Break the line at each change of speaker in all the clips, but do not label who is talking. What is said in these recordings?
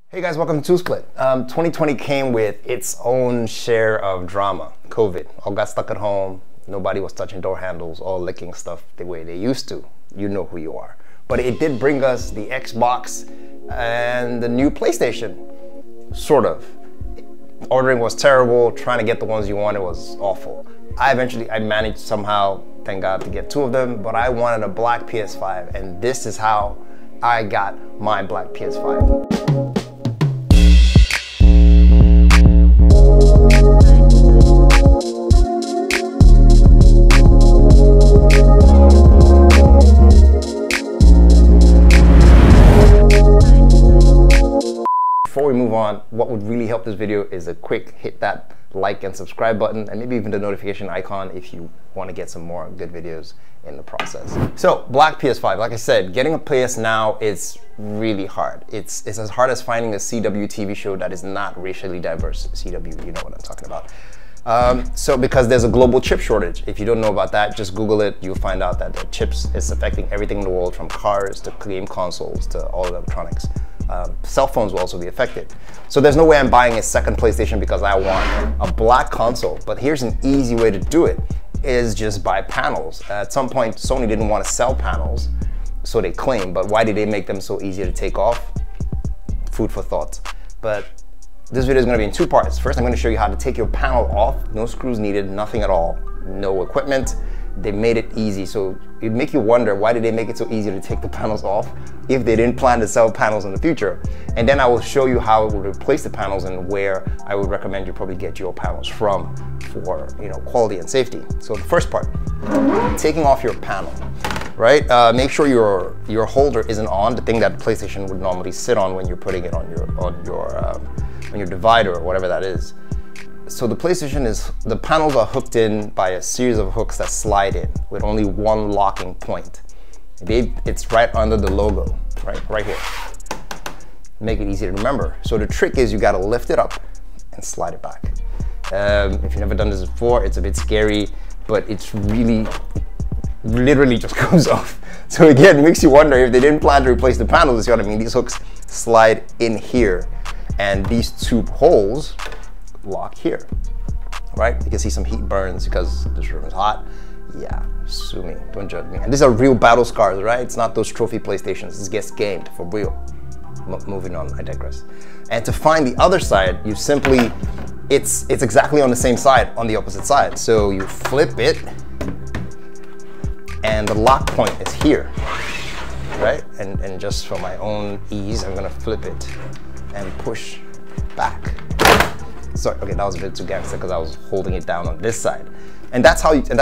Hey guys, welcome to ToolSplit. 2020 came with its own share of drama. COVID, all got stuck at home. Nobody was touching door handles, all licking stuff the way they used to. You know who you are. But it did bring us the Xbox and the new PlayStation, sort of. Ordering was terrible, trying to get the ones you wanted was awful. I managed somehow, thank God, to get two of them, but I wanted a black PS5, and this is how I got my black PS5. Before we move on, what would really help this video is a quick hit that like and subscribe button, and maybe even the notification icon if you want to get some more good videos in the process. So, black PS5, like I said, getting a PS now is really hard. It's as hard as finding a CW TV show that is not racially diverse. CW, you know what I'm talking about. Because there's a global chip shortage. If you don't know about that, just Google it. You'll find out that the chips is affecting everything in the world, from cars to game consoles to all electronics. Cell phones will also be affected. So there's no way I'm buying a second PlayStation because I want a black console. But here's an easy way to do it, is just buy panels. At some point, Sony didn't want to sell panels, so they claim, but why did they make them so easy to take off? Food for thought. But this video is going to be in two parts. First, I'm going to show you how to take your panel off. No screws needed, nothing at all, no equipment. They made it easy, so it'd make you wonder, why did they make it so easy to take the panels off if they didn't plan to sell panels in the future? And then I will show you how it would replace the panels and where I would recommend you probably get your panels from for, quality and safety. So the first part, taking off your panel, right? Make sure your holder isn't on, the thing that PlayStation would normally sit on when you're putting it on your divider or whatever that is. So the panels are hooked in by a series of hooks that slide in with only one locking point. It's right under the logo, right here. Make it easy to remember. So the trick is you gotta lift it up and slide it back. If you've never done this before, it's a bit scary, but it's literally just comes off. So again, it makes you wonder if they didn't plan to replace the panels. You see what I mean? These hooks slide in here, and these two holes lock here, right? You can see some heat burns because this room is hot. Yeah, sue me, don't judge me. And these are real battle scars, right? It's not those trophy PlayStations. This gets gamed for real. Moving on, I digress. And to find the other side, you simply, it's exactly on the same side, on the opposite side. So you flip it, and the lock point is here, right? And just for my own ease, I'm gonna flip it and push back. Sorry, okay, that was a bit too gangster because I was holding it down on this side. And that's how you take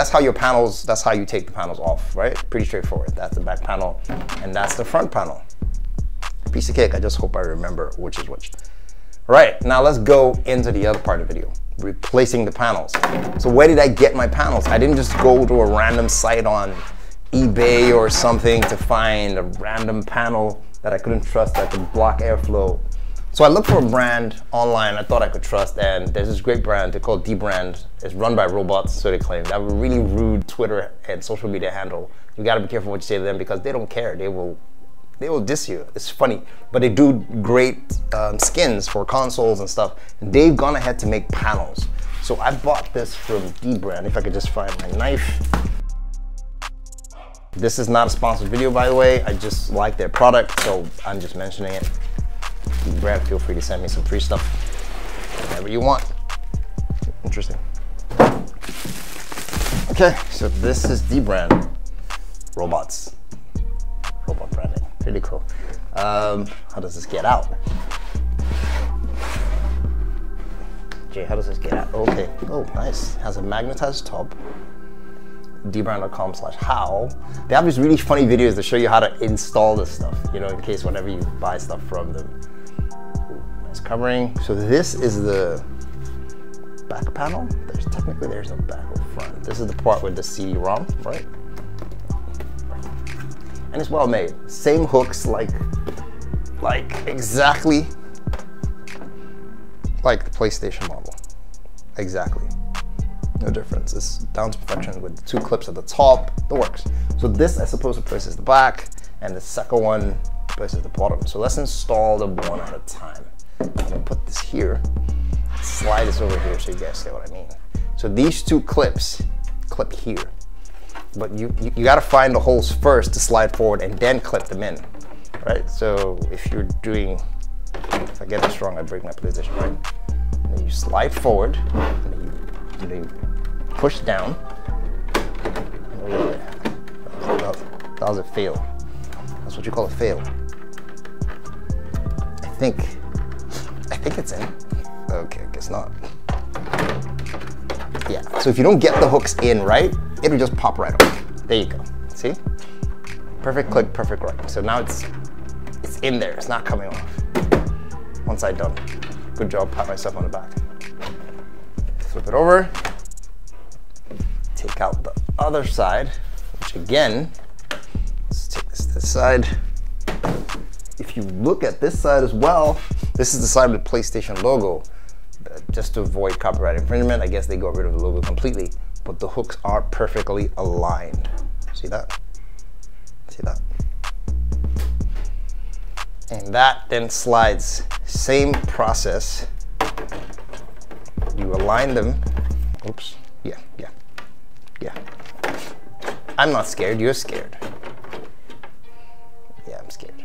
the panels off, right? Pretty straightforward. That's the back panel, and that's the front panel. Piece of cake. I just hope I remember which is which. Right, now let's go into the other part of the video, replacing the panels. So where did I get my panels? I didn't just go to a random site on eBay or something to find a random panel that I couldn't trust that could block airflow. So I looked for a brand online I thought I could trust, and there's this great brand, they're called Dbrand. It's run by robots, so they claim. They have a really rude Twitter and social media handle. You gotta be careful what you say to them because they don't care. They will diss you. It's funny, but they do great skins for consoles and stuff. And they've gone ahead to make panels. So I bought this from Dbrand, if I could just find my knife. This is not a sponsored video, by the way. I just like their product, so I'm just mentioning it. Dbrand, feel free to send me some free stuff whenever you want. Interesting. Okay, so this is Dbrand robots. Robot branding, pretty cool. How does this get out? Jay, how does this get out? Okay, oh nice. Has a magnetized top. Dbrand.com/how. They have these really funny videos to show you how to install this stuff, in case whenever you buy stuff from them. Ooh, nice covering. So this is the back panel. There's no back or front. This is the part with the CD-ROM, right? And it's well made. Same hooks, like exactly like the PlayStation model. Exactly. No difference. It's down to perfection with the two clips at the top. It works. So this, I suppose, places the back, and the second one places the bottom. So let's install them one at a time. I'm gonna put this here, slide this over here so you guys see what I mean. So these two clips clip here, but you gotta find the holes first to slide forward and then clip them in, right? So if you're doing, if I get this wrong, I break my PlayStation, right? And then you slide forward, and then you push down. That was a fail. That's what you call a fail. I think it's in. Okay, I guess not. Yeah, so if you don't get the hooks in right, it'll just pop right off. There you go, see? Perfect click, perfect right. So now it's in there, it's not coming off. One side done. Good job, pat myself on the back. Flip it over. Take out the other side, which again, let's take this side. If you look at this side as well, this is the side with the PlayStation logo. Just to avoid copyright infringement, I guess they got rid of the logo completely, but the hooks are perfectly aligned. See that? See that? And that then slides, same process. You align them. Oops, yeah. I'm not scared, you're scared. Yeah, I'm scared.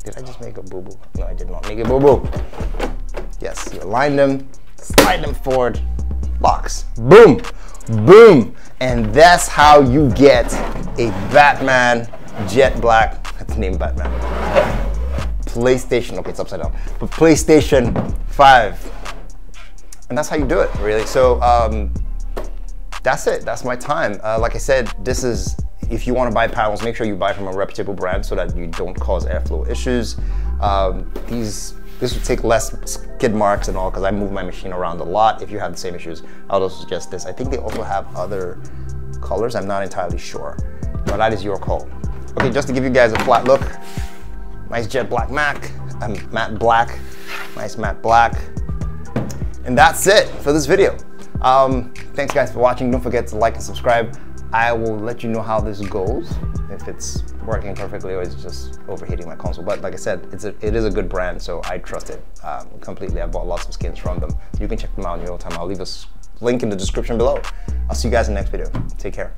Did I just make a boo-boo? No, I did not make a boo-boo. Yes, you align them, slide them forward, locks, boom, boom. And that's how you get a Batman jet black, that's the name Batman, PlayStation, okay, it's upside down, but PlayStation 5. And that's how you do it, really. So that's it, that's my time. Like I said, this is, if you want to buy panels, make sure you buy from a reputable brand so that you don't cause airflow issues. This would take less skid marks and all, because I move my machine around a lot. If you have the same issues, I would also suggest this. I think they also have other colors, I'm not entirely sure, but that is your call. Okay, just to give you guys a flat look, nice jet black matte black, nice matte black. And that's it for this video. Thanks guys for watching. Don't forget to like and subscribe. I will let you know how this goes, if it's working perfectly or it's just overheating my console. But like I said, it is a good brand, so I trust it completely. I bought lots of skins from them. You can check them out in your own time. I'll leave a link in the description below. I'll see you guys in the next video. Take care.